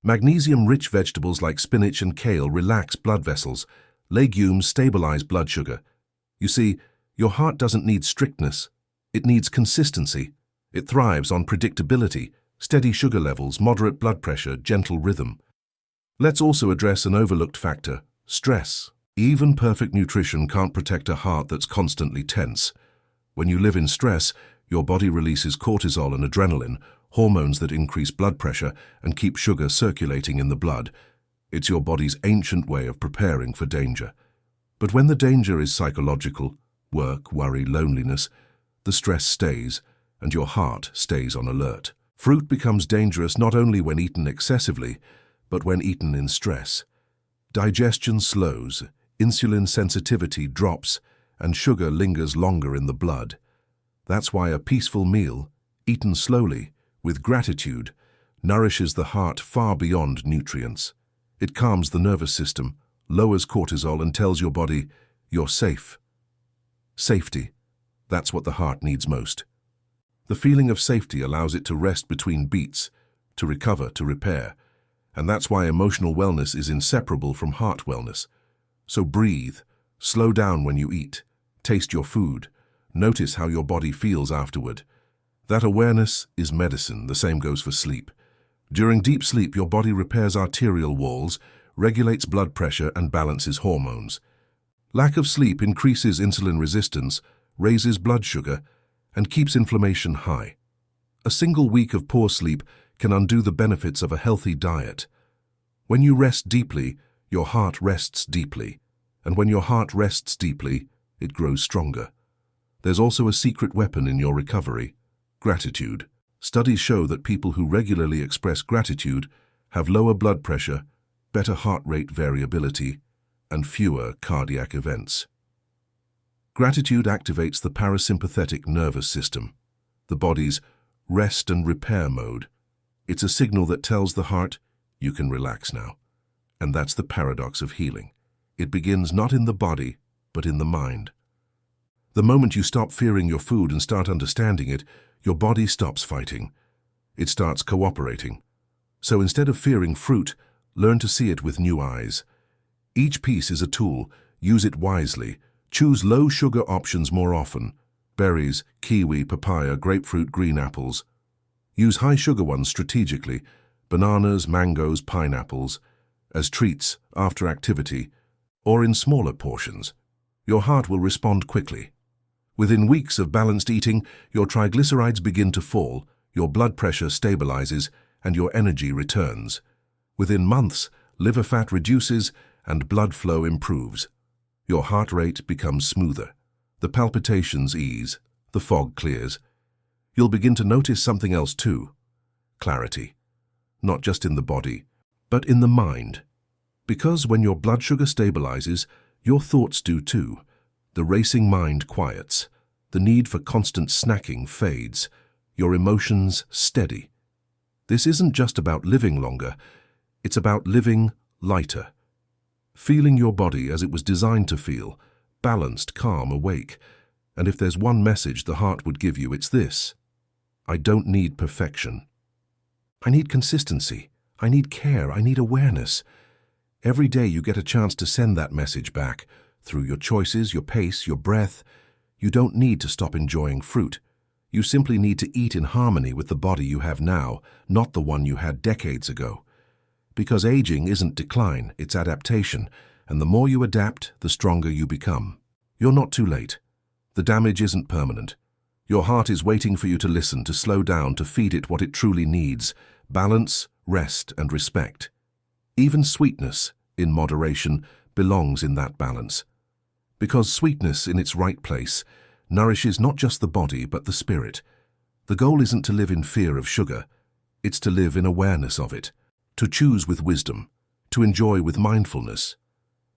Magnesium-rich vegetables like spinach and kale relax blood vessels. Legumes stabilize blood sugar. You see, your heart doesn't need strictness. It needs consistency. It thrives on predictability, steady sugar levels, moderate blood pressure, gentle rhythm. Let's also address an overlooked factor: stress. Even perfect nutrition can't protect a heart that's constantly tense. When you live in stress, your body releases cortisol and adrenaline, hormones that increase blood pressure and keep sugar circulating in the blood. It's your body's ancient way of preparing for danger. But when the danger is psychological, work, worry, loneliness, the stress stays, and your heart stays on alert. Fruit becomes dangerous not only when eaten excessively, but when eaten in stress. Digestion slows, insulin sensitivity drops, and sugar lingers longer in the blood. That's why a peaceful meal, eaten slowly, with gratitude, nourishes the heart far beyond nutrients. It calms the nervous system, lowers cortisol, and tells your body, you're safe. Safety. That's what the heart needs most. The feeling of safety allows it to rest between beats, to recover, to repair. And that's why emotional wellness is inseparable from heart wellness. So breathe, slow down when you eat, taste your food, notice how your body feels afterward. That awareness is medicine. The same goes for sleep. During deep sleep, your body repairs arterial walls, regulates blood pressure, and balances hormones. Lack of sleep increases insulin resistance, raises blood sugar, and keeps inflammation high. A single week of poor sleep can undo the benefits of a healthy diet. When you rest deeply, your heart rests deeply. And when your heart rests deeply, it grows stronger. There's also a secret weapon in your recovery: gratitude. Studies show that people who regularly express gratitude have lower blood pressure, better heart rate variability, and fewer cardiac events. Gratitude activates the parasympathetic nervous system, the body's rest and repair mode. It's a signal that tells the heart, you can relax now. And that's the paradox of healing. It begins not in the body, but in the mind. The moment you stop fearing your food and start understanding it, your body stops fighting. It starts cooperating. So instead of fearing fruit, learn to see it with new eyes. Each piece is a tool. Use it wisely. Choose low-sugar options more often: berries, kiwi, papaya, grapefruit, green apples. Use high-sugar ones strategically: bananas, mangoes, pineapples, as treats after activity, or in smaller portions. Your heart will respond quickly. Within weeks of balanced eating, your triglycerides begin to fall, your blood pressure stabilizes, and your energy returns. Within months, liver fat reduces and blood flow improves. Your heart rate becomes smoother. The palpitations ease. The fog clears. You'll begin to notice something else too: clarity. Not just in the body, but in the mind. Because when your blood sugar stabilizes, your thoughts do too. The racing mind quiets. The need for constant snacking fades. Your emotions steady. This isn't just about living longer. It's about living lighter. Feeling your body as it was designed to feel, balanced, calm, awake. And if there's one message the heart would give you, it's this: I don't need perfection. I need consistency. I need care. I need awareness. Every day you get a chance to send that message back, through your choices, your pace, your breath. You don't need to stop enjoying fruit. You simply need to eat in harmony with the body you have now, not the one you had decades ago. Because aging isn't decline, it's adaptation, and the more you adapt, the stronger you become. You're not too late. The damage isn't permanent. Your heart is waiting for you to listen, to slow down, to feed it what it truly needs: balance, rest, and respect. Even sweetness, in moderation, belongs in that balance. Because sweetness in its right place nourishes not just the body but the spirit. The goal isn't to live in fear of sugar. It's to live in awareness of it. To choose with wisdom, to enjoy with mindfulness.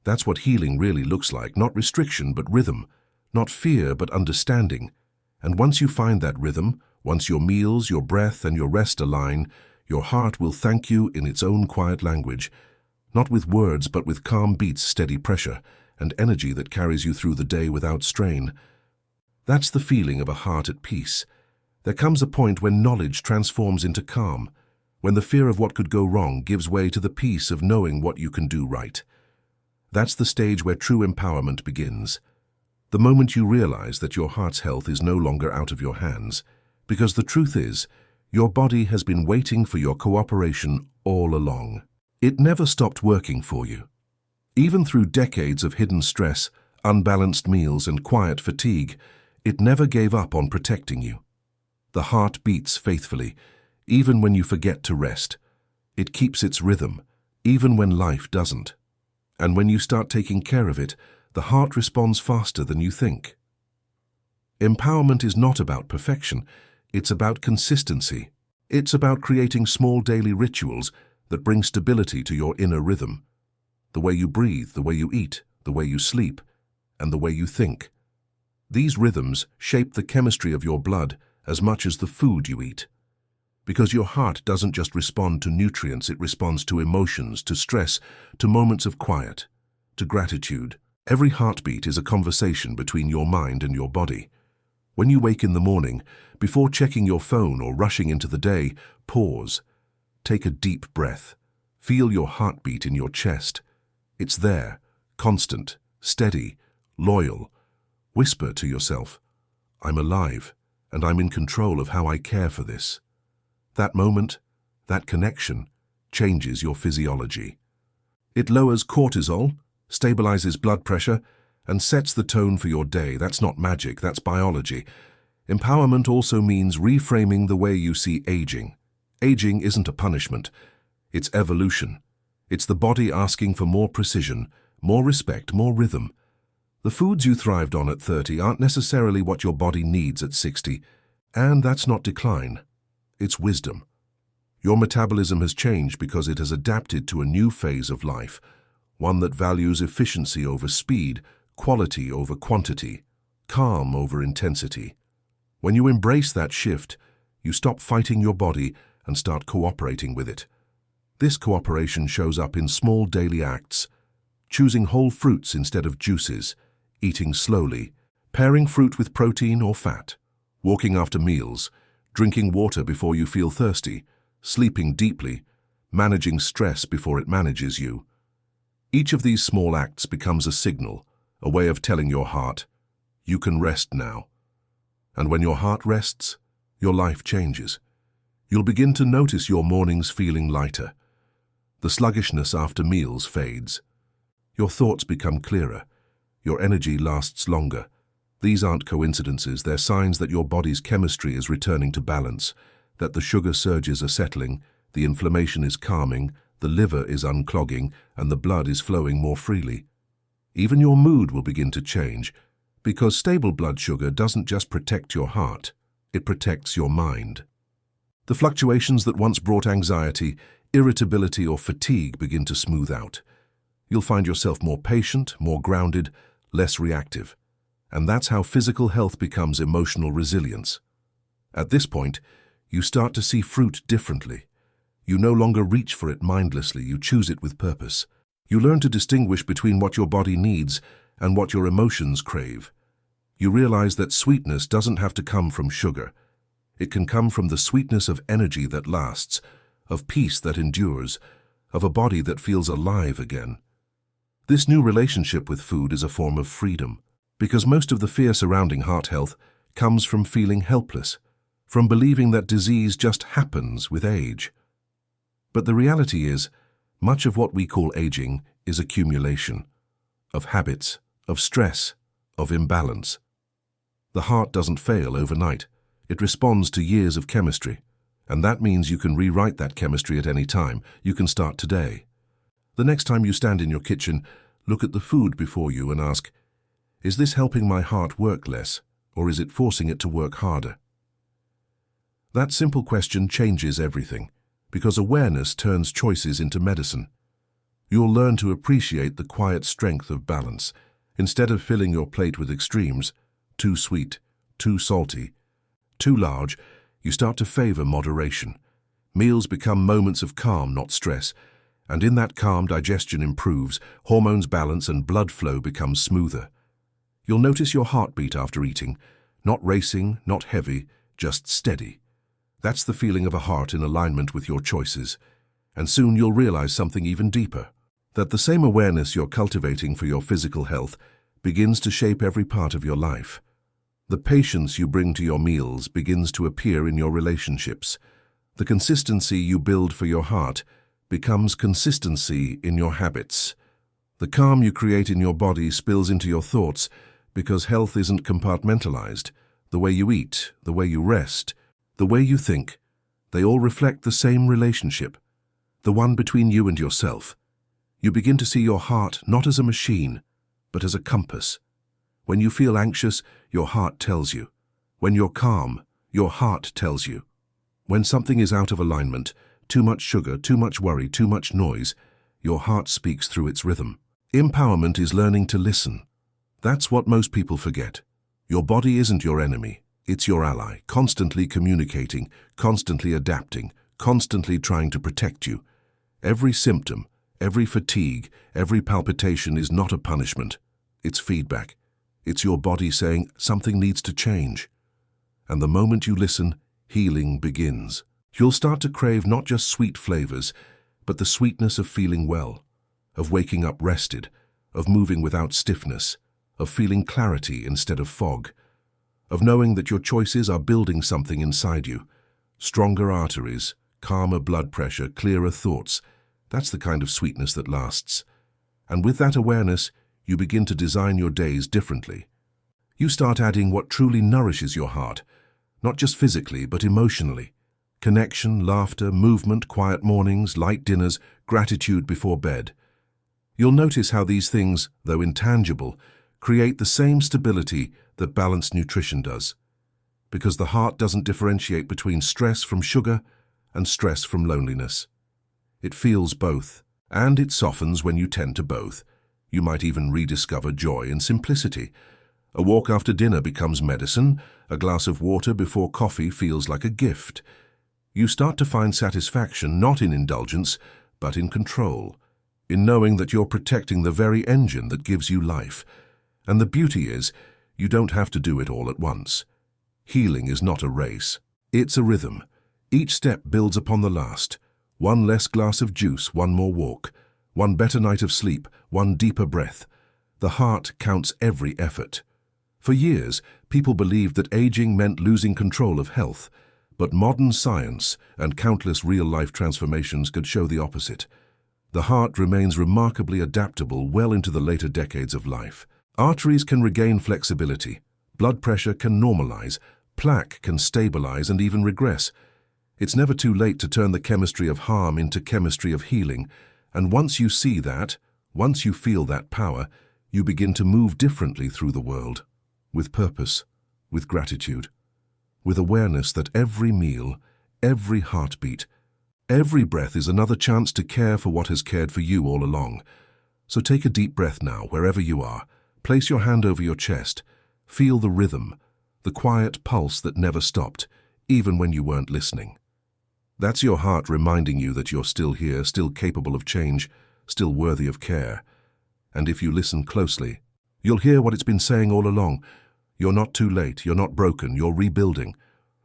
That's what healing really looks like: not restriction but rhythm, not fear but understanding. And once you find that rhythm, once your meals, your breath, and your rest align, your heart will thank you in its own quiet language. Not with words, but with calm beats, steady pressure, and energy that carries you through the day without strain. That's the feeling of a heart at peace. There comes a point when knowledge transforms into calm, when the fear of what could go wrong gives way to the peace of knowing what you can do right. That's the stage where true empowerment begins. The moment you realize that your heart's health is no longer out of your hands, because the truth is, your body has been waiting for your cooperation all along. It never stopped working for you. Even through decades of hidden stress, unbalanced meals, and quiet fatigue, it never gave up on protecting you. The heart beats faithfully, even when you forget to rest. It keeps its rhythm, even when life doesn't. And when you start taking care of it, the heart responds faster than you think. Empowerment is not about perfection, it's about consistency. It's about creating small daily rituals that bring stability to your inner rhythm. The way you breathe, the way you eat, the way you sleep, and the way you think. These rhythms shape the chemistry of your blood as much as the food you eat. Because your heart doesn't just respond to nutrients, it responds to emotions, to stress, to moments of quiet, to gratitude. Every heartbeat is a conversation between your mind and your body. When you wake in the morning, before checking your phone or rushing into the day, pause. Take a deep breath. Feel your heartbeat in your chest. It's there, constant, steady, loyal. Whisper to yourself, I'm alive, and I'm in control of how I care for this. That moment, that connection, changes your physiology. It lowers cortisol, stabilizes blood pressure, and sets the tone for your day. That's not magic, that's biology. Empowerment also means reframing the way you see aging. Aging isn't a punishment, it's evolution. It's the body asking for more precision, more respect, more rhythm. The foods you thrived on at 30 aren't necessarily what your body needs at 60, and that's not decline. It's wisdom. Your metabolism has changed because it has adapted to a new phase of life, one that values efficiency over speed, quality over quantity, calm over intensity. When you embrace that shift, you stop fighting your body and start cooperating with it. This cooperation shows up in small daily acts, choosing whole fruits instead of juices, eating slowly, pairing fruit with protein or fat, walking after meals, drinking water before you feel thirsty, sleeping deeply, managing stress before it manages you. Each of these small acts becomes a signal, a way of telling your heart, you can rest now. And when your heart rests, your life changes. You'll begin to notice your mornings feeling lighter. The sluggishness after meals fades. Your thoughts become clearer. Your energy lasts longer. These aren't coincidences, they're signs that your body's chemistry is returning to balance, that the sugar surges are settling, the inflammation is calming, the liver is unclogging, and the blood is flowing more freely. Even your mood will begin to change, because stable blood sugar doesn't just protect your heart, it protects your mind. The fluctuations that once brought anxiety, irritability, or fatigue begin to smooth out. You'll find yourself more patient, more grounded, less reactive. And that's how physical health becomes emotional resilience. At this point, you start to see fruit differently. You no longer reach for it mindlessly, you choose it with purpose. You learn to distinguish between what your body needs and what your emotions crave. You realize that sweetness doesn't have to come from sugar. It can come from the sweetness of energy that lasts, of peace that endures, of a body that feels alive again. This new relationship with food is a form of freedom, because most of the fear surrounding heart health comes from feeling helpless, from believing that disease just happens with age. But the reality is, much of what we call aging is accumulation of habits, of stress, of imbalance. The heart doesn't fail overnight. It responds to years of chemistry, and that means you can rewrite that chemistry at any time. You can start today. The next time you stand in your kitchen, look at the food before you and ask, is this helping my heart work less, or is it forcing it to work harder? That simple question changes everything, because awareness turns choices into medicine. You'll learn to appreciate the quiet strength of balance. Instead of filling your plate with extremes, too sweet, too salty, too large, you start to favor moderation. Meals become moments of calm, not stress, And in that calm, digestion improves, hormones balance, and blood flow becomes smoother. You'll notice your heartbeat after eating, not racing, not heavy, just steady. That's the feeling of a heart in alignment with your choices. And soon you'll realize something even deeper, that the same awareness you're cultivating for your physical health begins to shape every part of your life. The patience you bring to your meals begins to appear in your relationships. The consistency you build for your heart becomes consistency in your habits. The calm you create in your body spills into your thoughts because health isn't compartmentalized. The way you eat, the way you rest, the way you think, they all reflect the same relationship, the one between you and yourself. You begin to see your heart not as a machine, but as a compass. When you feel anxious, your heart tells you. When you're calm, your heart tells you. When something is out of alignment, too much sugar, too much worry, too much noise, your heart speaks through its rhythm. Empowerment is learning to listen. That's what most people forget. Your body isn't your enemy, it's your ally, constantly communicating, constantly adapting, constantly trying to protect you. Every symptom, every fatigue, every palpitation is not a punishment. It's feedback. It's your body saying something needs to change. And the moment you listen, healing begins. You'll start to crave not just sweet flavors, but the sweetness of feeling well, of waking up rested, of moving without stiffness, of feeling clarity instead of fog, of knowing that your choices are building something inside you. Stronger arteries, calmer blood pressure, clearer thoughts. That's the kind of sweetness that lasts. And with that awareness, you begin to design your days differently. You start adding what truly nourishes your heart, not just physically, but emotionally. Connection, laughter, movement, quiet mornings, light dinners, gratitude before bed. You'll notice how these things, though intangible, create the same stability that balanced nutrition does. Because the heart doesn't differentiate between stress from sugar and stress from loneliness. It feels both, and it softens when you tend to both. You might even rediscover joy in simplicity. A walk after dinner becomes medicine, a glass of water before coffee feels like a gift. You start to find satisfaction not in indulgence, but in control, in knowing that you're protecting the very engine that gives you life. And the beauty is, you don't have to do it all at once. Healing is not a race. It's a rhythm. Each step builds upon the last. One less glass of juice, one more walk. One better night of sleep, one deeper breath. The heart counts every effort. For years, people believed that aging meant losing control of health. But modern science and countless real-life transformations could show the opposite. The heart remains remarkably adaptable well into the later decades of life. Arteries can regain flexibility, blood pressure can normalize, plaque can stabilize and even regress. It's never too late to turn the chemistry of harm into chemistry of healing, and once you see that, once you feel that power, you begin to move differently through the world, with purpose, with gratitude, with awareness that every meal, every heartbeat, every breath is another chance to care for what has cared for you all along. So take a deep breath now, wherever you are. Place your hand over your chest. Feel the rhythm, the quiet pulse that never stopped, even when you weren't listening. That's your heart reminding you that you're still here, still capable of change, still worthy of care. And if you listen closely, you'll hear what it's been saying all along. You're not too late, you're not broken, you're rebuilding.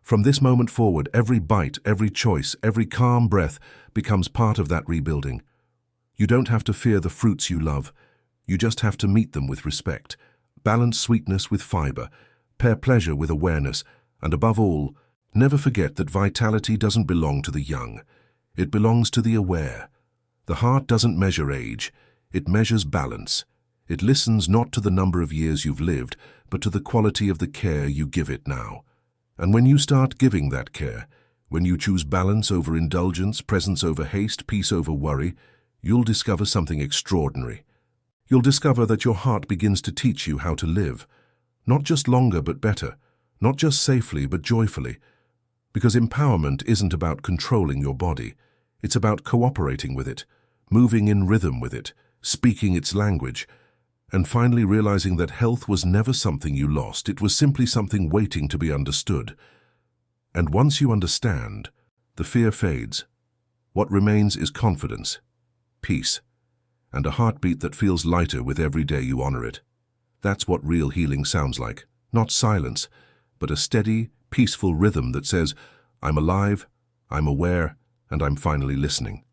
From this moment forward, every bite, every choice, every calm breath becomes part of that rebuilding. You don't have to fear the fruits you love. You just have to meet them with respect. Balance sweetness with fiber, pair pleasure with awareness, and above all, never forget that vitality doesn't belong to the young. It belongs to the aware. The heart doesn't measure age. It measures balance. It listens not to the number of years you've lived, but to the quality of the care you give it now. And when you start giving that care, when you choose balance over indulgence, presence over haste, peace over worry, you'll discover something extraordinary. You'll discover that your heart begins to teach you how to live, not just longer but better, not just safely but joyfully. Because empowerment isn't about controlling your body, it's about cooperating with it, moving in rhythm with it, speaking its language, and finally realizing that health was never something you lost, it was simply something waiting to be understood. And once you understand, the fear fades. What remains is confidence. peace, and a heartbeat that feels lighter with every day you honor it. That's what real healing sounds like. Not silence, but a steady, peaceful rhythm that says, I'm alive, I'm aware, and I'm finally listening.